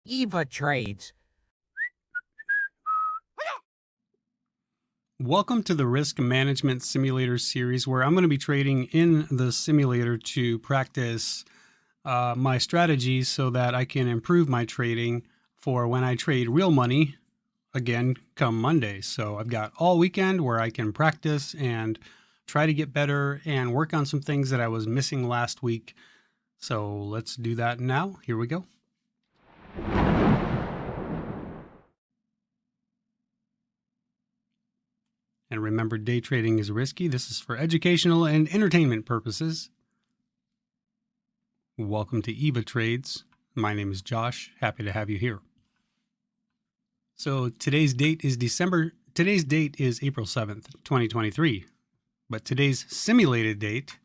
Eva Trades. Welcome to the Risk Management Simulator series, where I'm going to be trading in the simulator to practice my strategies so that I can improve my trading for when I trade real money again come Monday. So I've got all weekend where I can practice and try to get better and work on some things that I was missing last week. So let's do that now. Here we go. And remember, day trading is risky. This is for educational and entertainment purposes. Welcome to Eva Trades. My name is Josh. Happy to have you here. So today's date is April 7th, 2023. But today's simulated date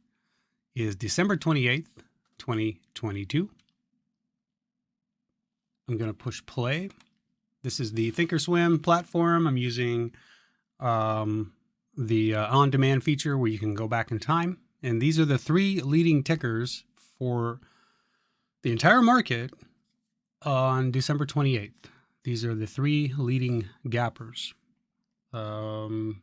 is December 28th, 2022. I'm going to push play. This is the Thinkorswim platform. I'm using the on-demand feature where you can go back in time. And these are the three leading tickers for the entire market on December 28th. These are the three leading gappers. So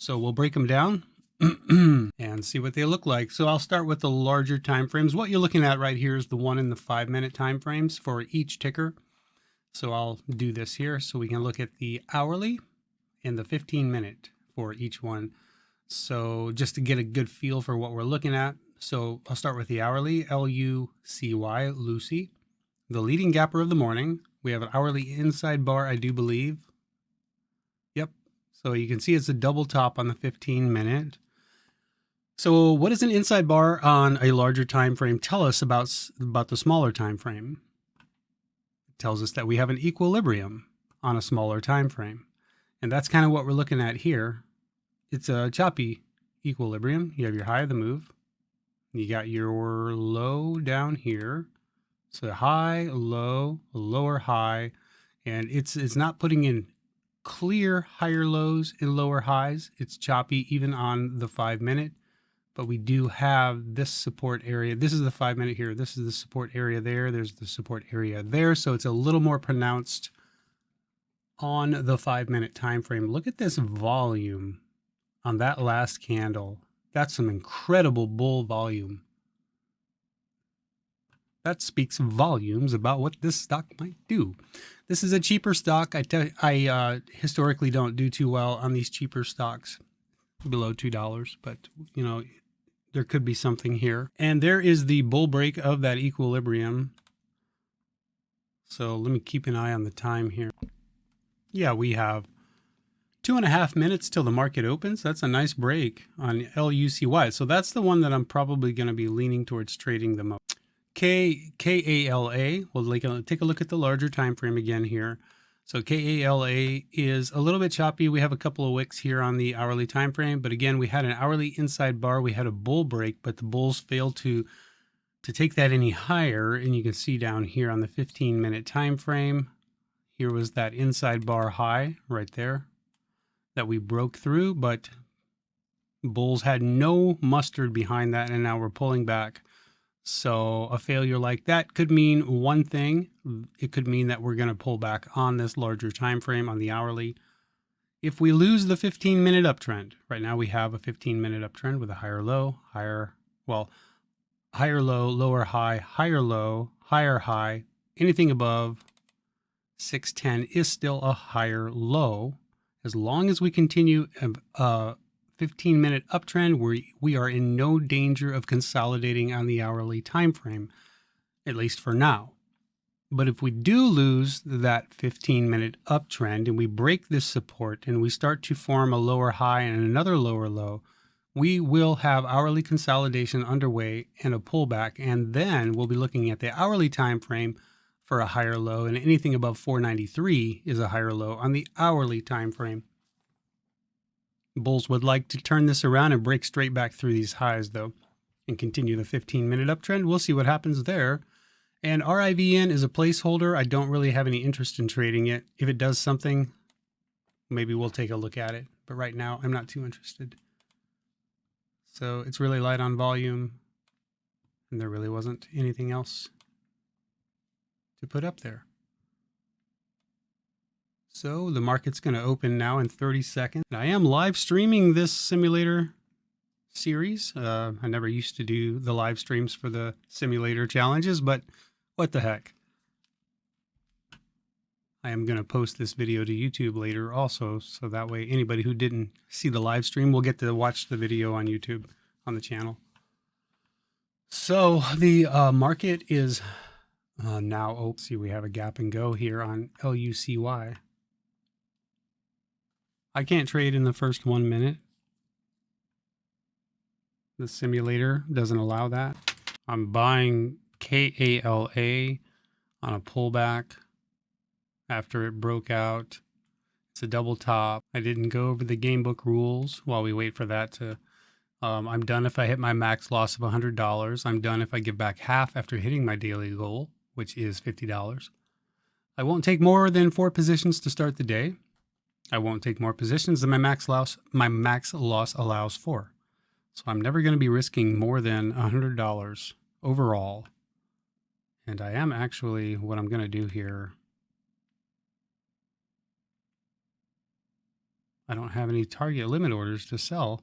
we'll break them down and see what they look like. So I'll start with the larger time frames. What you're looking at right here is the 1 and the 5 minute time frames for each ticker. So I'll do this here so we can look at the hourly and the 15 minute for each one. So just to get a good feel for what we're looking at. So I'll start with the hourly, LUCY, Lucy, the leading gapper of the morning. We have an hourly inside bar, I do believe. Yep. So you can see it's a double top on the 15 minute. So what does an inside bar on a larger time frame tell us about the smaller time frame? It tells us that we have an equilibrium on a smaller time frame. And that's kind of what we're looking at here. It's a choppy equilibrium. You have your high of the move. You got your low down here. So high, low, lower high. And it's not putting in clear higher lows and lower highs. It's choppy even on the 5 minute. But we do have this support area. This is the 5 minute here. This is the support area there. There's the support area there. So it's a little more pronounced on the 5 minute time frame. Look at this volume on that last candle. That's some incredible bull volume. That speaks volumes about what this stock might do. This is a cheaper stock. I historically don't do too well on these cheaper stocks below $2, but you know, there could be something here. And there is the bull break of that equilibrium. So let me keep an eye on the time here. Yeah, we have 2.5 minutes till the market opens. That's a nice break on LUCY. So that's the one that I'm probably going to be leaning towards trading the most. KALA, we'll take a look at the larger time frame again here. So KALA is a little bit choppy. We have a couple of wicks here on the hourly time frame, but again, we had an hourly inside bar. We had a bull break, but the bulls failed to take that any higher. And you can see down here on the 15 minute time frame, here was that inside bar high right there that we broke through, but bulls had no mustard behind that, and now we're pulling back. So a failure like that could mean one thing. It could mean that we're going to pull back on this larger time frame on the hourly. If we lose the 15 minute uptrend, right now we have a 15 minute uptrend with a higher low, higher low, lower high, higher low, higher high. Anything above 610 is still a higher low. As long as we continue a 15 minute uptrend, we are in no danger of consolidating on the hourly time frame, at least for now. But if we do lose that 15 minute uptrend and we break this support and we start to form a lower high and another lower low, we will have hourly consolidation underway and a pullback, and then we'll be looking at the hourly time frame for a higher low, and anything above 493 is a higher low on the hourly time frame. Bulls would like to turn this around and break straight back through these highs, though, and continue the 15 minute uptrend. We'll see what happens there. And RIVN is a placeholder. I don't really have any interest in trading it. If it does something, maybe we'll take a look at it. But right now, I'm not too interested. So it's really light on volume, and there really wasn't anything else to put up there. So the market's going to open now in 30 seconds. I am live streaming this simulator series. I never used to do the live streams for the simulator challenges, but what the heck. I am going to post this video to YouTube later also, so that way anybody who didn't see the live stream will get to watch the video on YouTube on the channel. So the market is now open. See, we have a gap and go here on LUCY. I can't trade in the first 1 minute. The simulator doesn't allow that. I'm buying KALA on a pullback after it broke out. It's a double top. I didn't go over the game book rules while we wait for that to... I'm done if I hit my max loss of $100. I'm done if I give back half after hitting my daily goal, which is $50. I won't take more than 4 positions to start the day. I won't take more positions than my max loss allows for. So I'm never going to be risking more than $100 overall. And I am actually, what I'm going to do here, I don't have any target limit orders to sell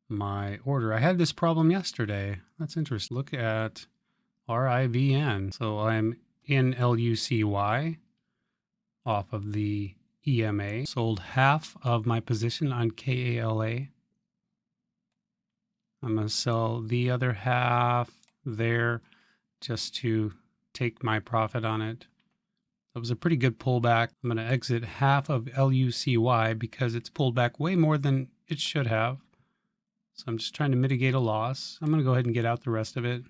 my order. I had this problem yesterday. That's interesting. Look at RIVN. So I'm in LUCY off of the EMA. Sold half of my position on KALA. I'm going to sell the other half there just to take my profit on it. That was a pretty good pullback. I'm going to exit half of LUCY because it's pulled back way more than it should have. So I'm just trying to mitigate a loss. I'm going to go ahead and get out the rest of it.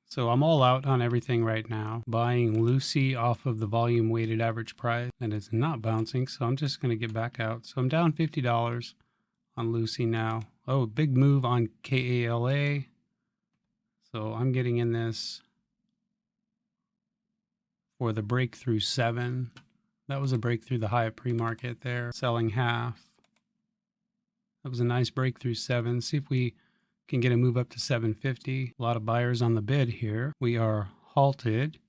So I'm all out on everything right now. Buying Lucy off of the volume weighted average price, and it's not bouncing, so I'm just going to get back out. So I'm down $50 on Lucy now. Oh, big move on KALA. So I'm getting in this for the breakthrough 7. That was a breakthrough the high at pre-market there. Selling half. That was a nice breakthrough 7. See if we can get a move up to 750. A lot of buyers on the bid here. We are halted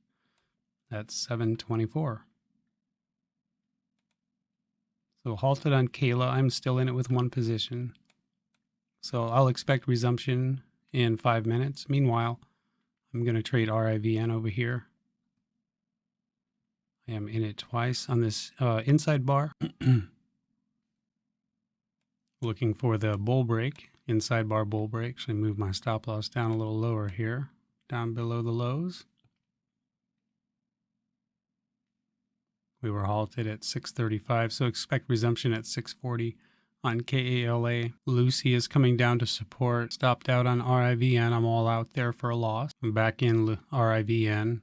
at 724. So halted on Kayla. I'm still in it with 1 position. So I'll expect resumption in 5 minutes. Meanwhile, I'm going to trade RIVN over here. I am in it twice on this inside bar. Looking for the bull break. Inside bar bull break. Actually move my stop loss down a little lower here, down below the lows. We were halted at 635, so expect resumption at 640 on KALA. Lucy is coming down to support. Stopped out on RIVN. I'm all out there for a loss. I'm back in RIVN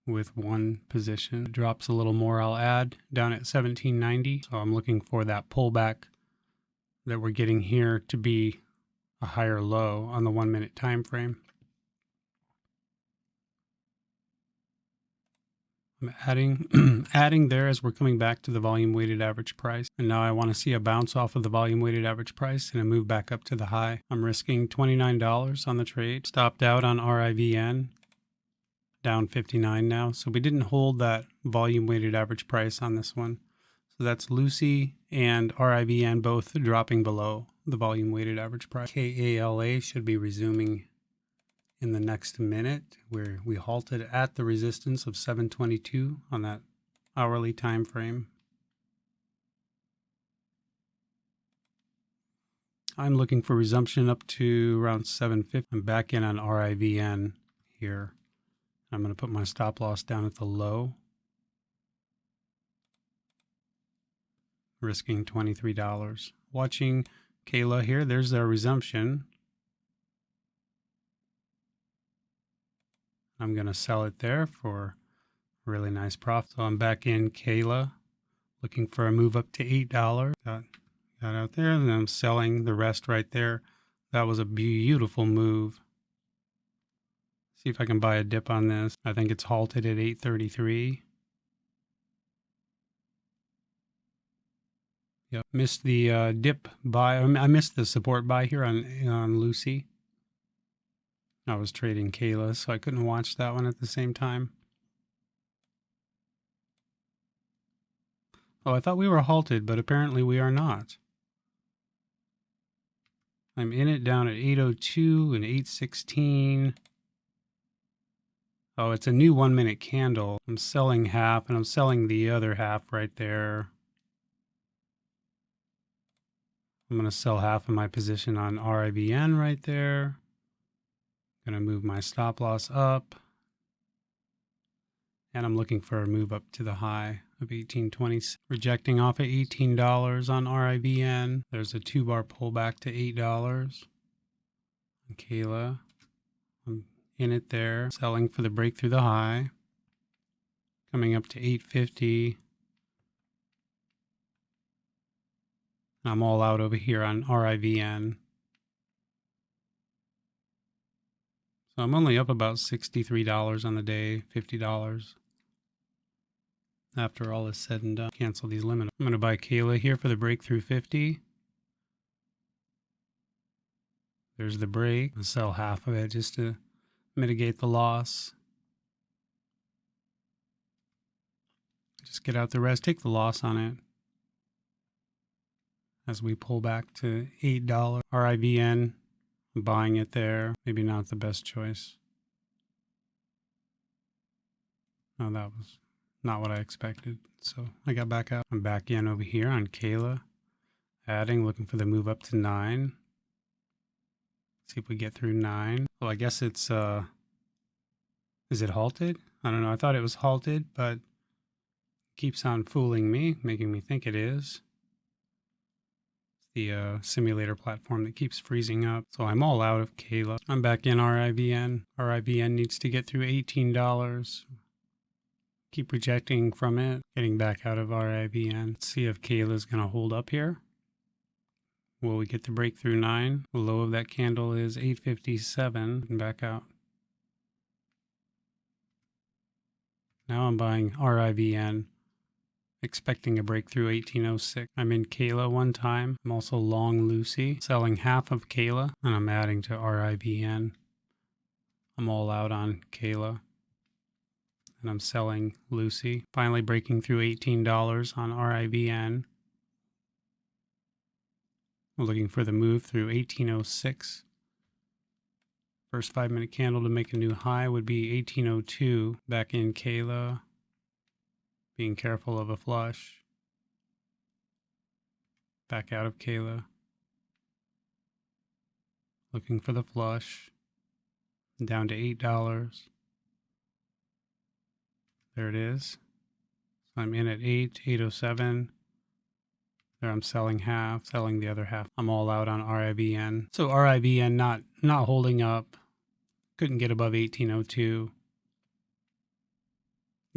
with 1 position. It drops a little more. I'll add down at 1790. So I'm looking for that pullback that we're getting here to be a higher low on the 1 minute time frame. I'm adding there as we're coming back to the volume weighted average price. And now I want to see a bounce off of the volume weighted average price and a move back up to the high. I'm risking $29 on the trade. Stopped out on RIVN. Down 59 now. So we didn't hold that volume weighted average price on this one. So that's Lucy and RIVN both dropping below the volume weighted average price. KALA should be resuming in the next minute, where we halted at the resistance of 722 on that hourly time frame. I'm looking for resumption up to around 750. I'm back in on RIVN here. I'm going to put my stop loss down at the low. Risking $23. Watching Kayla here. There's their resumption. I'm going to sell it there for a really nice profit. So I'm back in Kayla, looking for a move up to $8. Got out there, and I'm selling the rest right there. That was a beautiful move. See if I can buy a dip on this. I think it's halted at 833. Yep, missed the dip buy. I missed the support buy here on Lucy. I was trading Kayla, so I couldn't watch that one at the same time. Oh, I thought we were halted, but apparently we are not. I'm in it down at 8:02 and 8:16. Oh, it's a new 1-minute candle. I'm selling half and I'm selling the other half right there. I'm going to sell half of my position on RIBN right there. Going to move my stop loss up. And I'm looking for a move up to the high of 18.20. Rejecting off at $18 on RIBN. There's a 2-bar pullback to $8. And Kayla, I'm in it there. Selling for the break through the high. Coming up to 8.50. I'm all out over here on RIVN. So I'm only up about $63 on the day, $50 after all is said and done. Cancel these limits. I'm going to buy Kayla here for the breakthrough 50. There's the break. I'll sell half of it just to mitigate the loss. Just get out the rest, take the loss on it. As we pull back to $8. RIVN, I'm buying it there. Maybe not the best choice. Oh, that was not what I expected. So I got back out. I'm back in over here on Kayla. Adding, looking for the move up to 9. See if we get through 9. Well, I guess it's, is it halted? I don't know. I thought it was halted, but keeps on fooling me, making me think it is. The simulator platform that keeps freezing up. So I'm all out of Kayla. I'm back in RIVN. RIVN needs to get through $18. Keep rejecting from it. Getting back out of RIVN. Let's see if Kayla's going to hold up here. Will we get the breakthrough 9? The low of that candle is 8.57. And back out. Now I'm buying RIVN. Expecting a breakthrough 1806. I'm in Kayla one time. I'm also long Lucy, selling half of Kayla, and I'm adding to RIBN. I'm all out on Kayla, and I'm selling Lucy. Finally breaking through $18 on RIBN. We're looking for the move through 1806. First 5-minute candle to make a new high would be 1802. Back in Kayla. Being careful of a flush. Back out of Kayla. Looking for the flush. Down to $8. There it is. So I'm in at 8.07. There I'm selling half, selling the other half. I'm all out on RIBN. So RIBN not holding up. Couldn't get above 1802.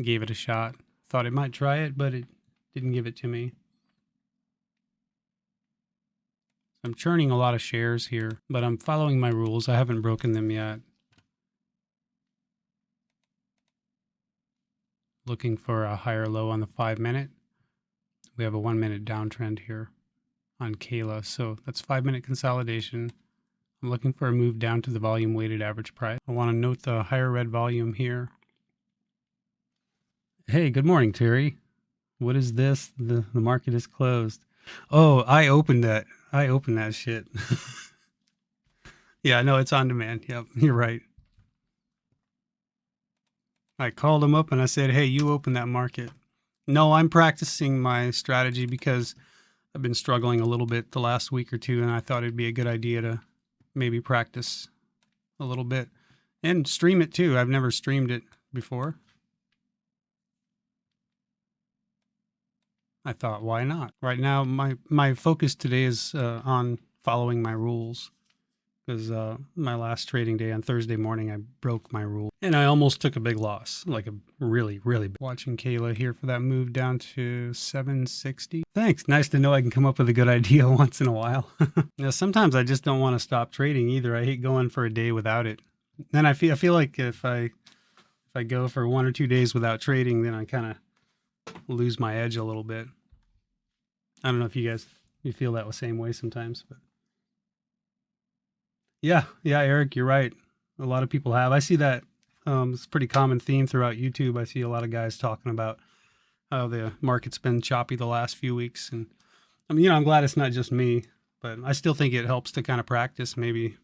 Gave it a shot. Thought it might try it, but it didn't give it to me. I'm churning a lot of shares here, but I'm following my rules. I haven't broken them yet. Looking for a higher low on the 5-minute. We have a 1-minute downtrend here on Kayla, so that's 5-minute consolidation. I'm looking for a move down to the volume weighted average price. I want to note the higher red volume here. Hey, good morning, Terry. What is this? The market is closed. Oh, I opened that shit. Yeah, no, it's on demand. Yep, you're right. I called him up and I said, hey, you open that market. No, I'm practicing my strategy because I've been struggling a little bit the last week or two, and I thought it'd be a good idea to maybe practice a little bit and stream it too. I've never streamed it before. I thought, why not? Right now, my focus today is on following my rules, because my last trading day on Thursday morning, I broke my rule. And I almost took a big loss, like a really, really big. Watching Kayla here for that move down to 760. Thanks. Nice to know I can come up with a good idea once in a while. Now, sometimes I just don't want to stop trading either. I hate going for a day without it. Then I feel like if I go for 1 or 2 days without trading, then I kind of lose my edge a little bit. I don't know if you feel that the same way sometimes, but yeah, Eric, you're right. A lot of people have. I see that it's a pretty common theme throughout YouTube. I see a lot of guys talking about how the market's been choppy the last few weeks. And I mean, I'm glad it's not just me, but I still think it helps to kind of practice, maybe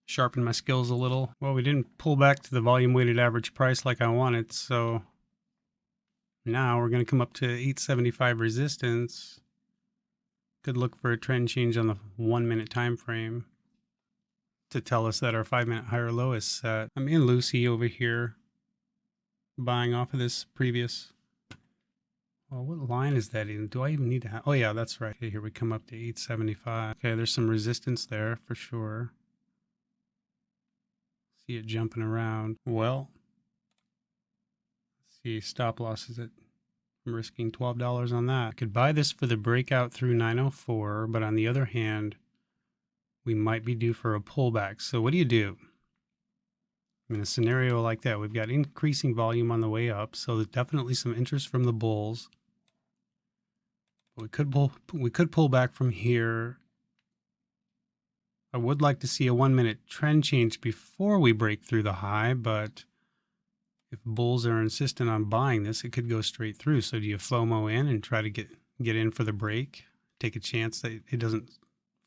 sharpen my skills a little. Well, we didn't pull back to the volume weighted average price like I wanted, so now we're going to come up to 875 resistance. Could look for a trend change on the 1 minute time frame to tell us that our 5 minute higher low is set. I'm in Lucy over here, buying off of this previous. Well, what line is that in? Do I even need to have? Oh yeah, that's right. Okay, here we come up to 875. Okay, there's some resistance there for sure. See it jumping around. Well, let's see, stop loss is at, I'm risking $12 on that. I could buy this for the breakout through 904, but on the other hand, we might be due for a pullback. So what do you do? In a scenario like that, we've got increasing volume on the way up, so there's definitely some interest from the bulls. We could pull back from here. I would like to see a 1 minute trend change before we break through the high, but if bulls are insistent on buying this, it could go straight through. So do you FOMO in and try to get in for the break, take a chance that it doesn't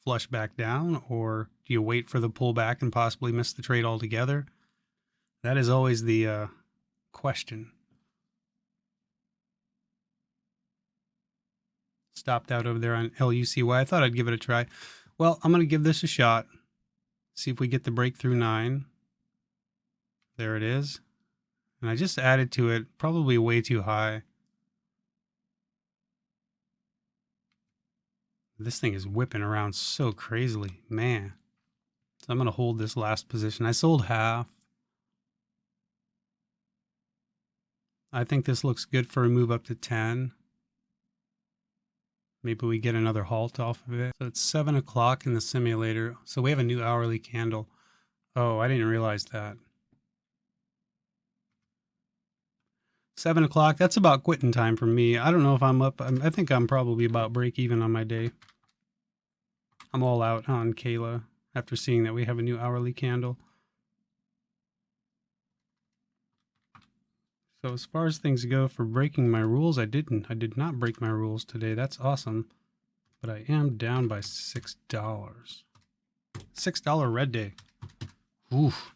flush back down, or do you wait for the pullback and possibly miss the trade altogether? That is always the question. Stopped out over there on LUCY. I thought I'd give it a try. Well, I'm going to give this a shot. See if we get the breakthrough 9. There it is. And I just added to it, probably way too high. This thing is whipping around so crazily, man. So I'm going to hold this last position. I sold half. I think this looks good for a move up to 10. Maybe we get another halt off of it. So it's 7 o'clock in the simulator. So we have a new hourly candle. Oh, I didn't realize that. 7 o'clock, that's about quitting time for me. I don't know if I'm up. I think I'm probably about break even on my day. I'm all out on Kayla after seeing that we have a new hourly candle. So as far as things go for breaking my rules, I did not break my rules today. That's awesome. But I am down by $6. $6 red day. Oof.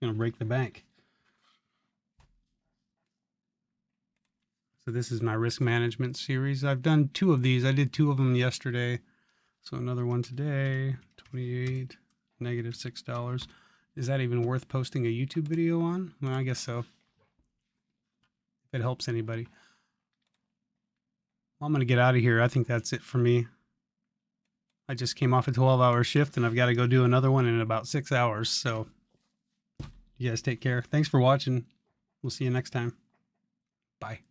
Gonna break the bank. So this is my risk management series. I've done 2 of these. I did 2 of them yesterday. So another one today. 28, negative $6. Is that even worth posting a YouTube video on? Well, I guess so. If it helps anybody. Well, I'm going to get out of here. I think that's it for me. I just came off a 12-hour shift and I've got to go do another one in about 6 hours. So you guys take care. Thanks for watching. We'll see you next time. Bye.